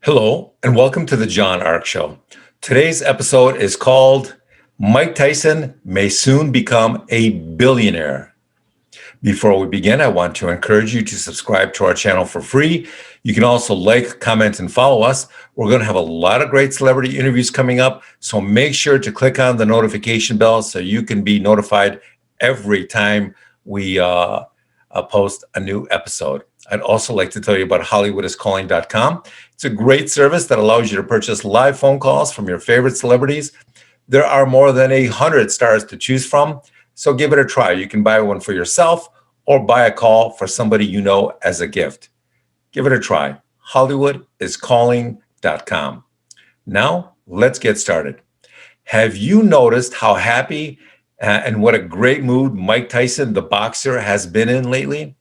Hello, and welcome to the John Ark Show. Today's episode is called Mike Tyson May Soon Become a Billionaire. Before we begin, I want to encourage you to subscribe to our channel for free. You can also like, comment, and follow us. We're going to have a lot of great celebrity interviews coming up, so make sure to click on the notification bell so you can be notified every time we post a new episode. I'd also like to tell you about HollywoodIsCalling.com. It's a great service that allows you to purchase live phone calls from your favorite celebrities. There are more than 100 stars to choose from, so give it a try. You can buy one for yourself or buy a call for somebody you know as a gift. Give it a try. HollywoodIsCalling.com. Now, let's get started. Have you noticed how happy and what a great mood Mike Tyson, the boxer, has been in lately?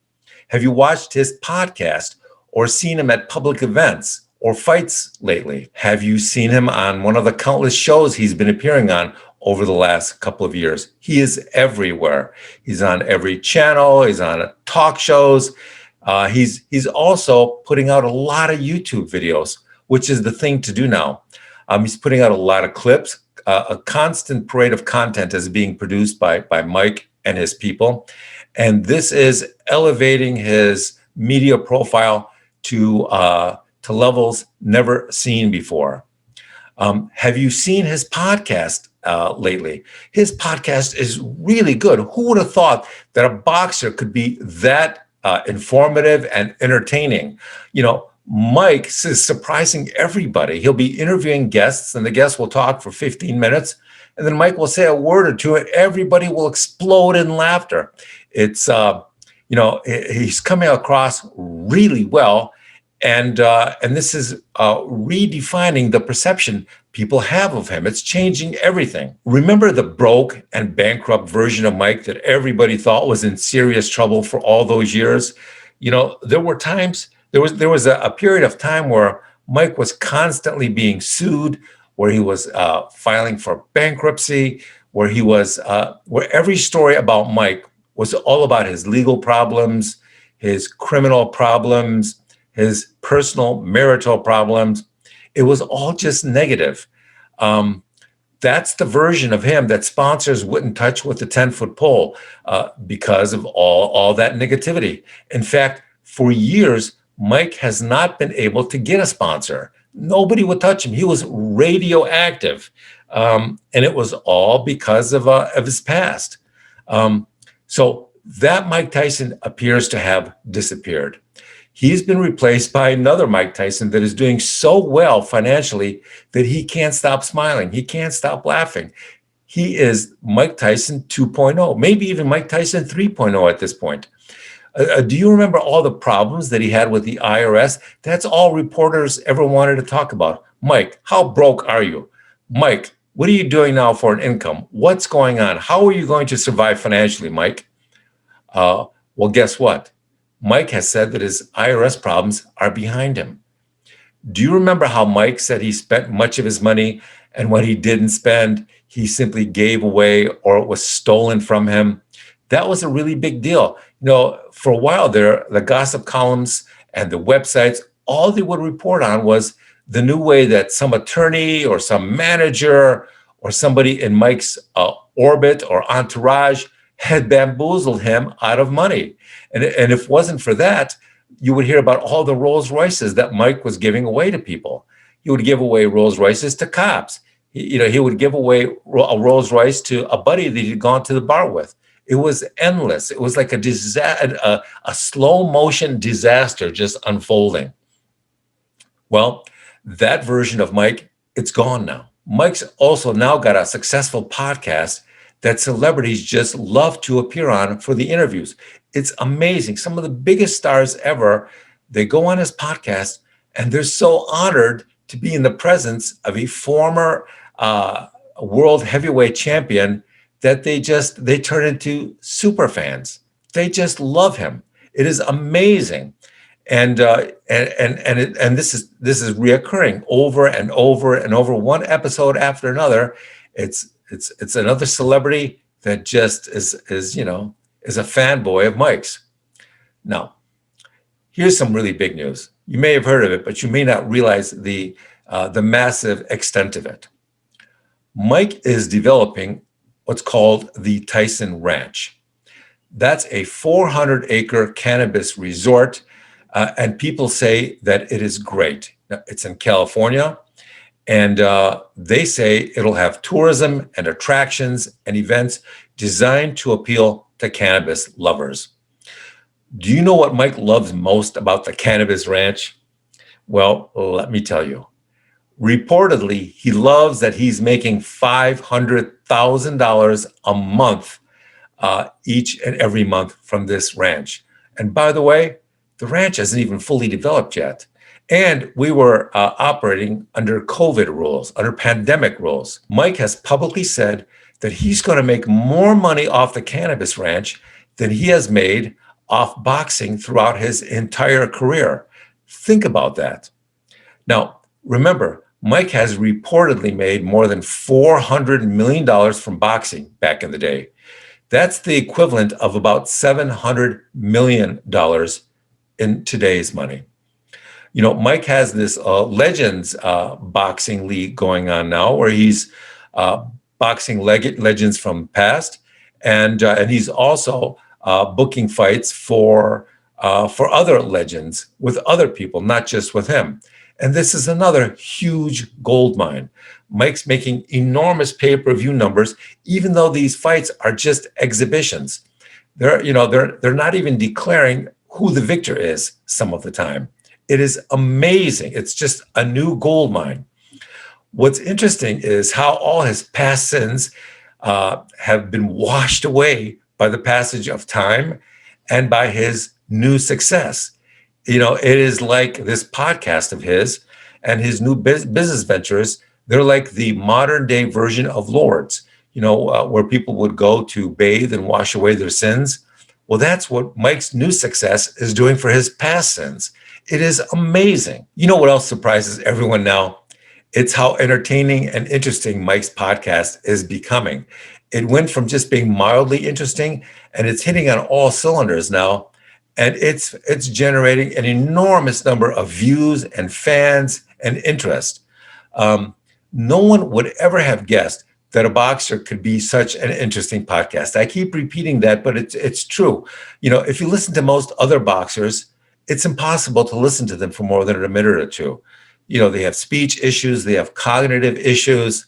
Have you watched his podcast or seen him at public events or fights lately? Have you seen him on one of the countless shows he's been appearing on over the last couple of years? He is everywhere. He's on every channel. He's on talk shows. He's also putting out a lot of YouTube videos, which is the thing to do now. He's putting out a lot of clips. A constant parade of content is being produced by Mike and his people. And this is elevating his media profile to levels never seen before. Have you seen his podcast lately? His podcast is really good. Who would have thought that a boxer could be that informative and entertaining? You know, Mike is surprising everybody. He'll be interviewing guests, and the guests will talk for 15 minutes. And then Mike will say a word or two, and everybody will explode in laughter. It's, he's coming across really well. And this is redefining the perception people have of him. It's changing everything. Remember the broke and bankrupt version of Mike that everybody thought was in serious trouble for all those years? You know, there were times, there was a period of time where Mike was constantly being sued, where he was filing for bankruptcy, where he was, where every story about Mike was all about his legal problems, his criminal problems, his personal marital problems. It was all just negative. That's the version of him that sponsors wouldn't touch with a 10-foot pole because of all that negativity. In fact, for years, Mike has not been able to get a sponsor. Nobody would touch him. He was radioactive. And it was all because of his past. So that Mike Tyson appears to have disappeared. He's been replaced by another Mike Tyson that is doing so well financially that he can't stop smiling. He can't stop laughing. He is Mike Tyson 2.0, maybe even Mike Tyson 3.0 at this point. Do you remember all the problems that he had with the IRS? That's all reporters ever wanted to talk about. Mike, how broke are you? Mike, what are you doing now for an income? What's going on? How are you going to survive financially, Mike? Well, guess what? Mike has said that his IRS problems are behind him. Do you remember how Mike said he spent much of his money, and what he didn't spend, he simply gave away or it was stolen from him? That was a really big deal. You know, for a while there, the gossip columns and the websites, all they would report on was the new way that some attorney or some manager or somebody in Mike's orbit or entourage had bamboozled him out of money. And if it wasn't for that, you would hear about all the Rolls Royces that Mike was giving away to people. He would give away Rolls Royces to cops. He would give away a Rolls Royce to a buddy that he'd gone to the bar with. It was endless. It was like a slow motion disaster just unfolding. Well, that version of Mike, it's gone now. Mike's also now got a successful podcast that celebrities just love to appear on for the interviews. It's amazing. Some of the biggest stars ever, they go on his podcast and they're so honored to be in the presence of a former world heavyweight champion that they turn into super fans. They just love him. It is amazing. And this is reoccurring over and over and over, one episode after another. It's another celebrity that just is a fanboy of Mike's. Now, here's some really big news. You may have heard of it, but you may not realize the massive extent of it. Mike is developing what's called the Tyson Ranch. That's a 400-acre cannabis resort, and people say that it is great. Now, it's in California, and they say it'll have tourism and attractions and events designed to appeal to cannabis lovers. Do you know what Mike loves most about the Cannabis Ranch? Well, let me tell you. Reportedly, he loves that he's making $500,000 a month each and every month from this ranch. And by the way, the ranch isn't even fully developed yet. And we were operating under COVID rules, under pandemic rules. Mike has publicly said that he's going to make more money off the Cannabis Ranch than he has made off boxing throughout his entire career. Think about that. Now, remember, Mike has reportedly made more than $400 million from boxing back in the day. That's the equivalent of about $700 million in today's money. You know, Mike has this Legends boxing league going on now where he's boxing legends from the past. And he's also booking fights for other legends with other people, not just with him. And this is another huge gold mine. Mike's making enormous pay-per-view numbers, even though these fights are just exhibitions. They're not even declaring who the victor is some of the time. It is amazing. It's just a new gold mine. What's interesting is how all his past sins have been washed away by the passage of time and by his new success. You know, it is like this podcast of his and his new business ventures. They're like the modern day version of Lourdes, where people would go to bathe and wash away their sins. Well, that's what Mike's new success is doing for his past sins. It is amazing. You know what else surprises everyone now? It's how entertaining and interesting Mike's podcast is becoming. It went from just being mildly interesting, and it's hitting on all cylinders now. And it's generating an enormous number of views and fans and interest. No one would ever have guessed that a boxer could be such an interesting podcast. I keep repeating that, but it's true. You know, if you listen to most other boxers, it's impossible to listen to them for more than a minute or two. You know, they have speech issues, they have cognitive issues.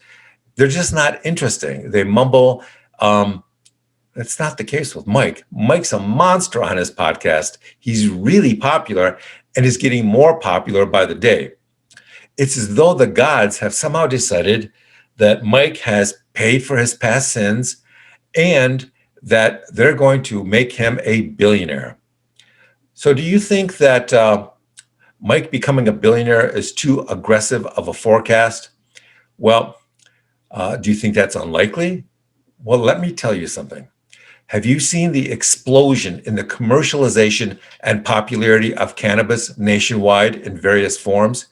They're just not interesting. They mumble. That's not the case with Mike. Mike's a monster on his podcast. He's really popular and is getting more popular by the day. It's as though the gods have somehow decided that Mike has paid for his past sins and that they're going to make him a billionaire. So do you think that Mike becoming a billionaire is too aggressive of a forecast? Well, do you think that's unlikely? Well, let me tell you something. Have you seen the explosion in the commercialization and popularity of cannabis nationwide in various forms?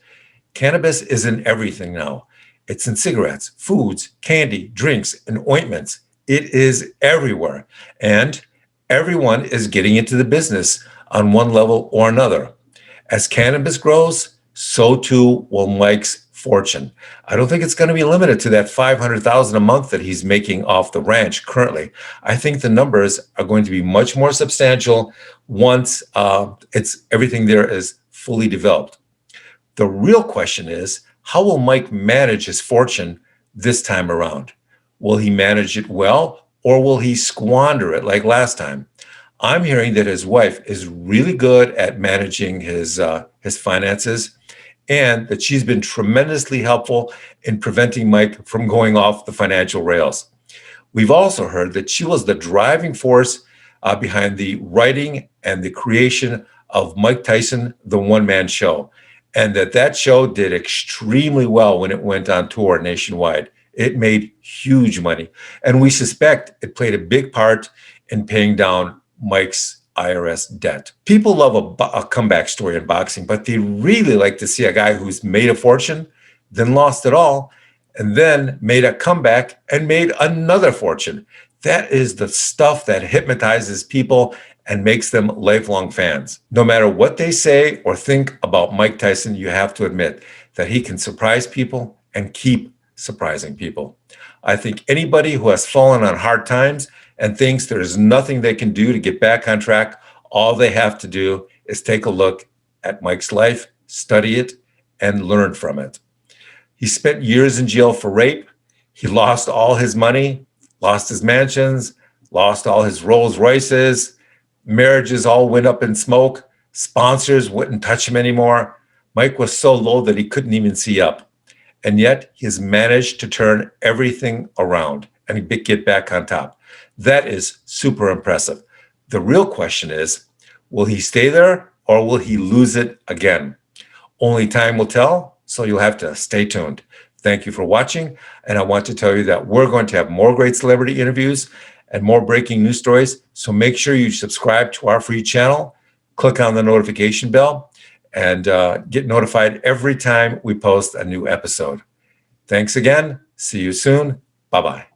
Cannabis is in everything now. It's in cigarettes, foods, candy, drinks, and ointments. It is everywhere. And everyone is getting into the business on one level or another. As cannabis grows, so too will Mike's fortune. I don't think it's going to be limited to that $500,000 a month that he's making off the ranch currently. I think the numbers are going to be much more substantial once everything there is fully developed. The real question is, how will Mike manage his fortune this time around? Will he manage it well, or will he squander it like last time? I'm hearing that his wife is really good at managing his finances, and that she's been tremendously helpful in preventing Mike from going off the financial rails. We've also heard that she was the driving force behind the writing and the creation of Mike Tyson, the one-man show, and that show did extremely well when it went on tour nationwide. It made huge money, and we suspect it played a big part in paying down Mike's IRS debt. People love a comeback story in boxing, but they really like to see a guy who's made a fortune, then lost it all, and then made a comeback and made another fortune. That is the stuff that hypnotizes people and makes them lifelong fans. No matter what they say or think about Mike Tyson, you have to admit that he can surprise people and keep surprising people. I think anybody who has fallen on hard times and thinks there is nothing they can do to get back on track, all they have to do is take a look at Mike's life, study it, and learn from it. He spent years in jail for rape. He lost all his money, lost his mansions, lost all his Rolls Royces. Marriages all went up in smoke. Sponsors wouldn't touch him anymore. Mike was so low that he couldn't even see up. And yet he has managed to turn everything around and get back on top. That is super impressive. The real question is, will he stay there or will he lose it again? Only time will tell, so you'll have to stay tuned. Thank you for watching. And I want to tell you that we're going to have more great celebrity interviews and more breaking news stories. So make sure you subscribe to our free channel, click on the notification bell, and get notified every time we post a new episode. Thanks again. See you soon. Bye-bye.